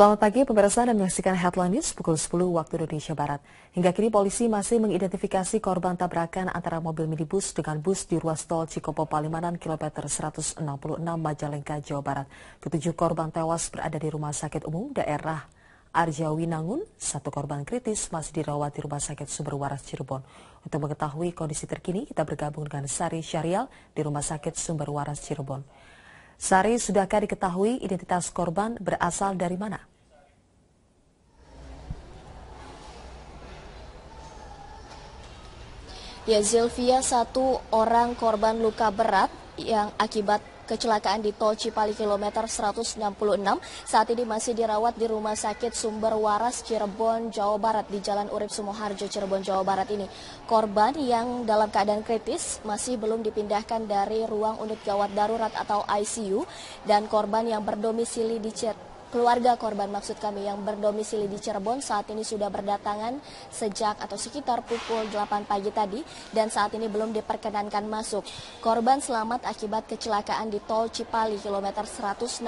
Selamat pagi pemirsa dan menyaksikan Headline News pukul 10 waktu Indonesia Barat. Hingga kini polisi masih mengidentifikasi korban tabrakan antara mobil minibus dengan bus di ruas tol Cikopo Palimanan kilometer 166 Majalengka, Jawa Barat. Ketujuh korban tewas berada di Rumah Sakit Umum Daerah Arjawinangun. Satu korban kritis masih dirawat di Rumah Sakit Sumber Waras Cirebon. Untuk mengetahui kondisi terkini, kita bergabung dengan Sari Syahrial di Rumah Sakit Sumber Waras Cirebon. Sari, sudahkah diketahui identitas korban berasal dari mana? Ya, Zilvia, satu orang korban luka berat yang akibat kecelakaan di tol Cipali kilometer 166 saat ini masih dirawat di Rumah Sakit Sumber Waras Cirebon, Jawa Barat di Jalan Urip Sumoharjo, Cirebon, Jawa Barat ini. Korban yang dalam keadaan kritis masih belum dipindahkan dari ruang unit gawat darurat atau ICU dan korban yang berdomisili di keluarga korban maksud kami yang berdomisili di Cirebon saat ini sudah berdatangan sejak atau sekitar pukul 8 pagi tadi dan saat ini belum diperkenankan masuk. Korban selamat akibat kecelakaan di tol Cipali kilometer 166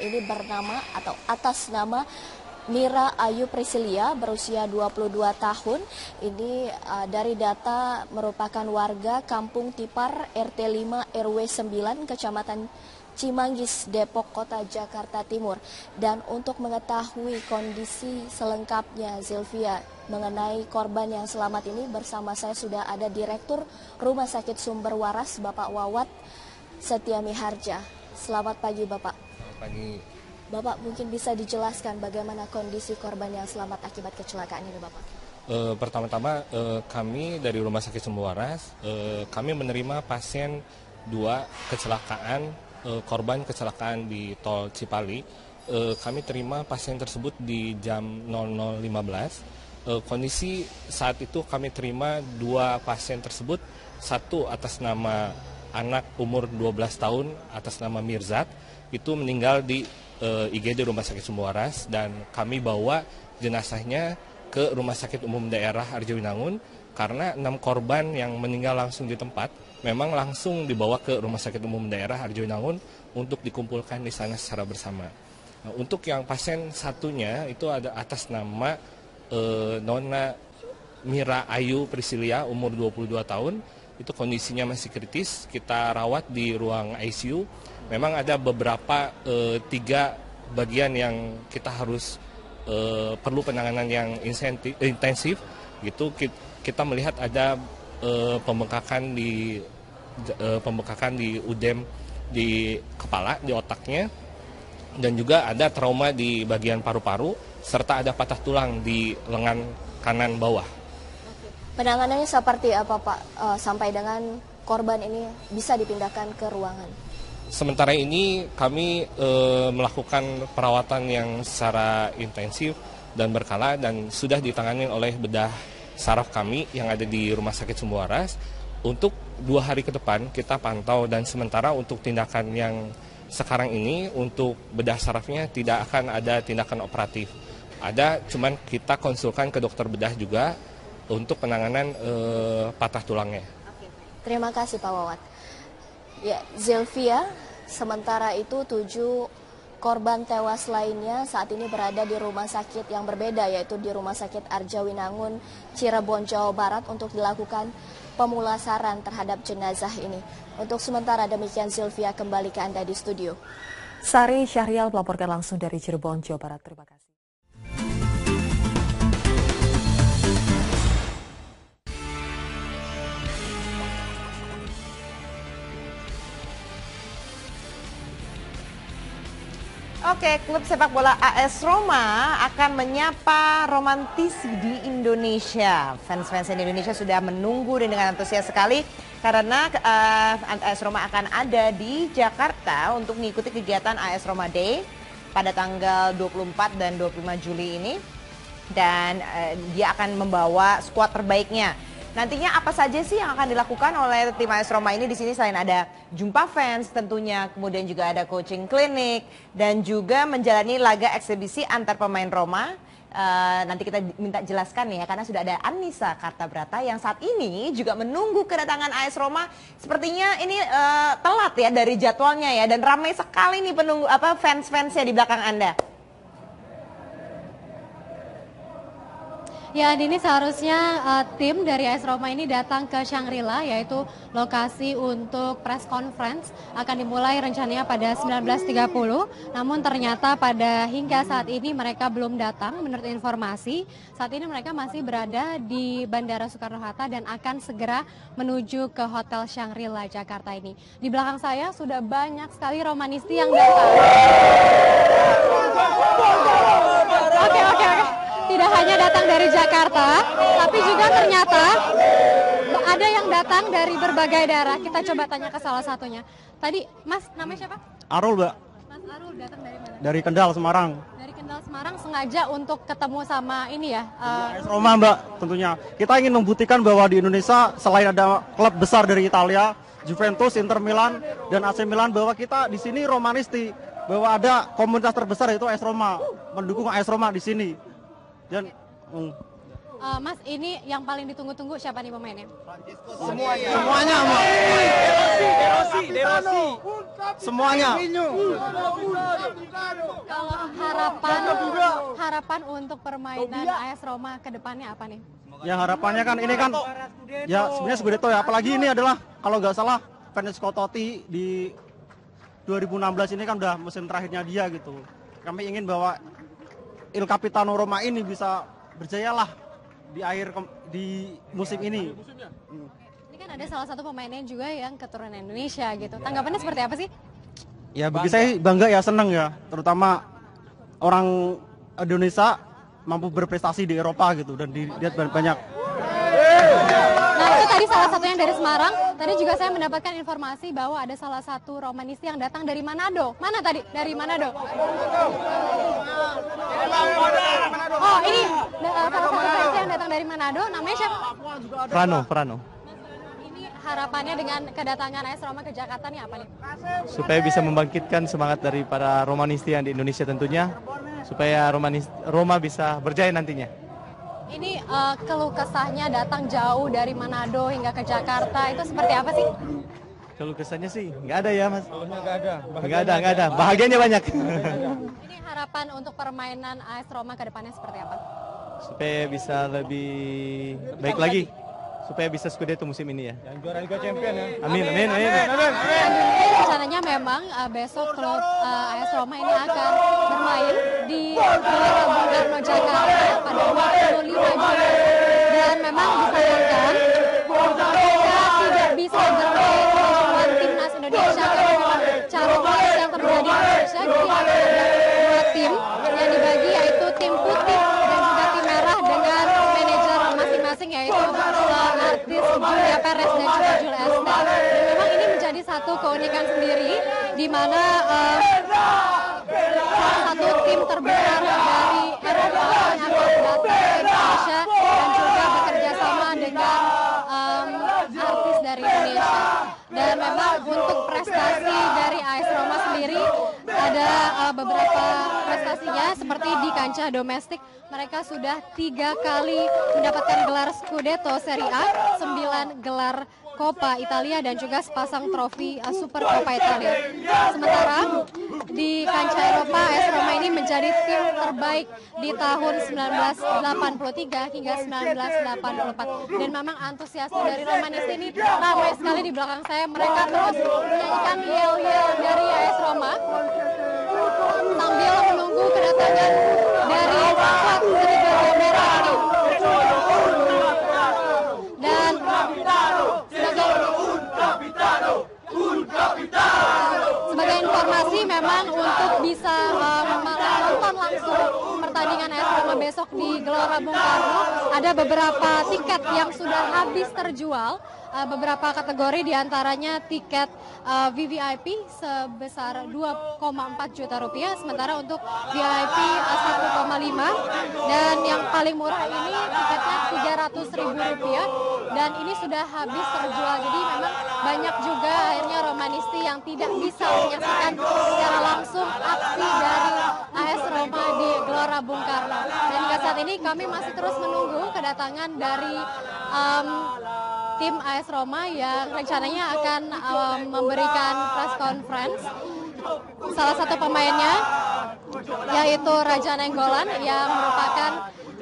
ini bernama atau atas nama Mira Ayu Prisilia berusia 22 tahun. Ini dari data merupakan warga Kampung Tipar RT 5 RW 9 Kecamatan Cimanggis, Depok, Kota Jakarta Timur. Dan untuk mengetahui kondisi selengkapnya, Zilvia, mengenai korban yang selamat ini bersama saya sudah ada Direktur Rumah Sakit Sumber Waras, Bapak Wawat Setiamiharja. Selamat pagi, Bapak. Selamat pagi. Bapak, mungkin bisa dijelaskan bagaimana kondisi korban yang selamat akibat kecelakaan ini, Bapak? Pertama-tama kami dari Rumah Sakit Sumber Waras, kami menerima pasien 2 kecelakaan, korban kecelakaan di tol Cipali. Kami terima pasien tersebut di jam 00.15. Kondisi saat itu kami terima 2 pasien tersebut, satu atas nama anak umur 12 tahun atas nama Mirzat, itu meninggal di IGD Rumah Sakit Sumber Waras dan kami bawa jenazahnya ke Rumah Sakit Umum Daerah Arjawinangun karena 6 korban yang meninggal langsung di tempat memang langsung dibawa ke Rumah Sakit Umum Daerah Arjawinangun untuk dikumpulkan di sana secara bersama. Nah, untuk yang pasien satunya itu ada atas nama Nona Mira Ayu Prisilia umur 22 tahun. Itu kondisinya masih kritis, kita rawat di ruang ICU. Memang ada beberapa 3 bagian yang kita harus perlu penanganan yang intensif gitu. Kita melihat ada pembengkakan di udem di kepala, di otaknya, dan juga ada trauma di bagian paru-paru serta ada patah tulang di lengan kanan bawah. Penanganannya seperti apa, Pak, sampai dengan korban ini bisa dipindahkan ke ruangan? Sementara ini kami melakukan perawatan yang secara intensif dan berkala dan sudah ditangani oleh bedah saraf kami yang ada di Rumah Sakit Sumber Waras. Untuk 2 hari ke depan kita pantau dan sementara untuk tindakan yang sekarang ini untuk bedah sarafnya tidak akan ada tindakan operatif. Ada, cuman kita konsulkan ke dokter bedah juga untuk penanganan patah tulangnya. Oke. Terima kasih, Pak Wawat. Ya, Zilvia, sementara itu 7 korban tewas lainnya saat ini berada di rumah sakit yang berbeda, yaitu di Rumah Sakit Arjawinangun, Cirebon, Jawa Barat untuk dilakukan pemulasaran terhadap jenazah ini. Untuk sementara demikian, Zilvia, kembali ke Anda di studio. Sari Syahrial melaporkan langsung dari Cirebon, Jawa Barat. Terima kasih. Oke, klub sepak bola AS Roma akan menyapa romantisi di Indonesia. Fans-fans di Indonesia sudah menunggu dengan antusias sekali karena AS Roma akan ada di Jakarta untuk mengikuti kegiatan AS Roma Day pada tanggal 24 dan 25 Juli ini. Dan dia akan membawa skuad terbaiknya. Nantinya apa saja sih yang akan dilakukan oleh tim AS Roma ini? Di sini selain ada jumpa fans tentunya, kemudian juga ada coaching klinik dan juga menjalani laga eksibisi antar pemain Roma. Nanti kita minta jelaskan ya, karena sudah ada Anissa Kartabrata yang saat ini juga menunggu kedatangan AS Roma. Sepertinya ini telat ya dari jadwalnya ya, dan ramai sekali nih penunggu fans-fansnya di belakang Anda. Ya, ini seharusnya tim dari AS Roma ini datang ke Shangri-La, yaitu lokasi untuk press conference akan dimulai rencananya pada 19.30. Namun ternyata hingga saat ini mereka belum datang. Menurut informasi, saat ini mereka masih berada di Bandara Soekarno-Hatta dan akan segera menuju ke Hotel Shangri-La Jakarta ini. Di belakang saya sudah banyak sekali Romanisti yang datang. Oke. Tidak hanya datang dari Jakarta, tapi juga ternyata ada yang datang dari berbagai daerah. Kita coba tanya ke salah satunya. Tadi, Mas, namanya siapa? Arul, Mbak. Mas Arul datang dari mana? Dari Kendal, Semarang. Dari Kendal, Semarang, sengaja untuk ketemu sama ini ya? AS Roma, Mbak, tentunya. Kita ingin membuktikan bahwa di Indonesia, selain ada klub besar dari Italia, Juventus, Inter Milan, dan AC Milan, bahwa kita di sini Romanisti. Bahwa ada komunitas terbesar yaitu AS Roma. Mendukung AS Roma di sini. Dan Mas, ini yang paling ditunggu-tunggu siapa nih pemainnya? semuanya, Mbak. Derosi. Semuanya. Kalau harapan untuk permainan AS Roma ke depannya apa nih? Ya harapannya kan ini kan ya sebenarnya Scudetto ya. Apalagi ini adalah kalau nggak salah Francesco Totti di 2016 ini kan udah musim terakhirnya dia gitu. Kami ingin bahwa Il Capitano Roma ini bisa berjayalah di musim ini. Ini kan ada salah satu pemainnya juga yang keturunan Indonesia gitu. Tanggapannya seperti apa sih? Ya bagi saya bangga ya, senang ya, terutama orang Indonesia mampu berprestasi di Eropa gitu dan dilihat banyak. Nah, itu tadi salah satu yang dari Semarang. Tadi juga saya mendapatkan informasi bahwa ada salah satu Romanisti yang datang dari Manado. Mana tadi? Dari Manado. Oh, ini salah satu fans yang datang dari Manado. Namanya siapa? Prano. Ini harapannya dengan kedatangan AS Roma ke Jakarta nih apa nih? Supaya bisa membangkitkan semangat dari para Romanisti yang di Indonesia tentunya. Supaya Roma bisa berjaya nantinya. Ini keluh kesahnya datang jauh dari Manado hingga ke Jakarta, itu seperti apa sih? Keluh kesahnya sih nggak ada ya, Mas. Nggak ada. Bahagianya banyak. Ini harapan untuk permainan AS Roma ke depannya seperti apa? Supaya bisa lebih baik lagi. Supaya bisa Scudetto musim ini ya. Yang juara Liga Champions ya. Amin. Rencananya memang besok klub AS Roma ini akan bermain di Gelora Bung Karno Jakarta pada 25 Juli. Dan memang disayangkan mereka tidak bisa bermain melawan timnas Indonesia karena memang caromas yang terjadi di Indonesia. Jadi akan ada dua tim yang dibagi, yaitu tim putih dan juga tim merah dengan manajer masing-masing, yaitu artis Julia Perez dan juga Julia Estelle. Dan memang ini menjadi satu keunikan sendiri di mana salah satu tim terbesar dari Eropa yang akan datang ke Indonesia dan juga bekerja sama dengan artis dari Indonesia. Dan memang untuk prestasi dari AS Roma sendiri ada beberapa prestasinya, seperti di kancah domestik mereka sudah 3 kali mendapatkan gelar Scudetto Serie A, 9 gelar Coppa Italia dan juga sepasang trofi Super Coppa Italia. Sementara di kancah Eropa, AS Roma ini menjadi tim terbaik di tahun 1983 hingga 1984. Dan memang antusiasme dari Romanisti ini ramai sekali di belakang saya. Mereka terus menyanyikan yel-yel dari AS Roma sambil menunggu kedatangan dari squad serigala merah ini. Dan sebagai informasi, memang untuk bisa menonton langsung pertandingan AS Roma besok di Gelora Bung Karno, ada beberapa tiket yang sudah habis terjual. Beberapa kategori diantaranya tiket VVIP sebesar 2,4 juta rupiah, sementara untuk VIP 1,5, dan yang paling murah ini tiketnya 300.000 rupiah, dan ini sudah habis terjual. Jadi memang banyak juga akhirnya Romanisti yang tidak bisa menyaksikan secara langsung aksi dari AS Roma di Gelora Bung Karno. Dan hingga saat ini kami masih terus menunggu kedatangan dari tim AS Roma yang rencananya akan memberikan press conference. Salah satu pemainnya yaitu Raja Nainggolan yang merupakan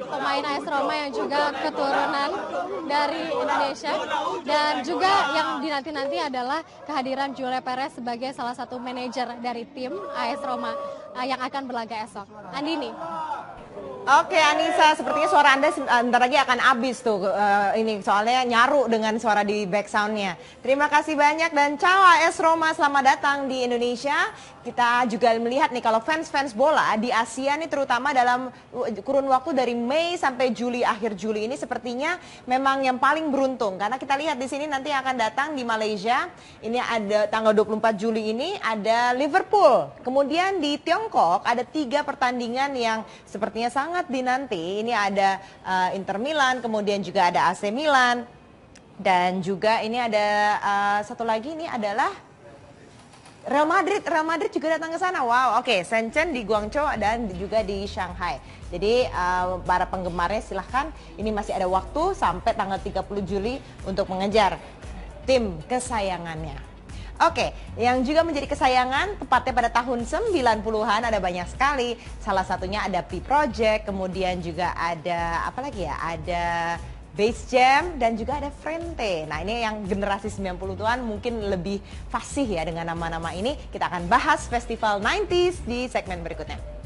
pemain AS Roma yang juga keturunan dari Indonesia. Dan juga yang dinanti-nanti adalah kehadiran Julia Perez sebagai salah satu manajer dari tim AS Roma yang akan berlaga esok. Andini. Oke Anissa, sepertinya suara Anda sebentar lagi akan habis tuh ini soalnya nyaru dengan suara di back sound-nya. Terima kasih banyak dan ciao AS Roma, selamat datang di Indonesia. Kita juga melihat nih kalau fans-fans bola di Asia nih terutama dalam kurun waktu dari Mei sampai Juli, akhir Juli ini sepertinya memang yang paling beruntung karena kita lihat di sini nanti akan datang di Malaysia. Ini ada tanggal 24 Juli ini ada Liverpool. Kemudian di Tiongkok ada 3 pertandingan yang sepertinya sangat dinanti. Ini ada Inter Milan, kemudian juga ada AC Milan dan juga ini ada satu lagi ini adalah Real Madrid juga datang ke sana. Wow, oke. Shenzhen di Guangzhou dan juga di Shanghai. Jadi para penggemarnya silahkan, ini masih ada waktu sampai tanggal 30 Juli untuk mengejar tim kesayangannya. Oke, yang juga menjadi kesayangan tepatnya pada tahun 90-an ada banyak sekali. Salah satunya ada P Project, kemudian juga ada apa lagi ya? Ada Bass Jam dan juga ada Frente. Nah ini yang generasi 90-an mungkin lebih fasih ya dengan nama-nama ini. Kita akan bahas Festival 90s di segmen berikutnya.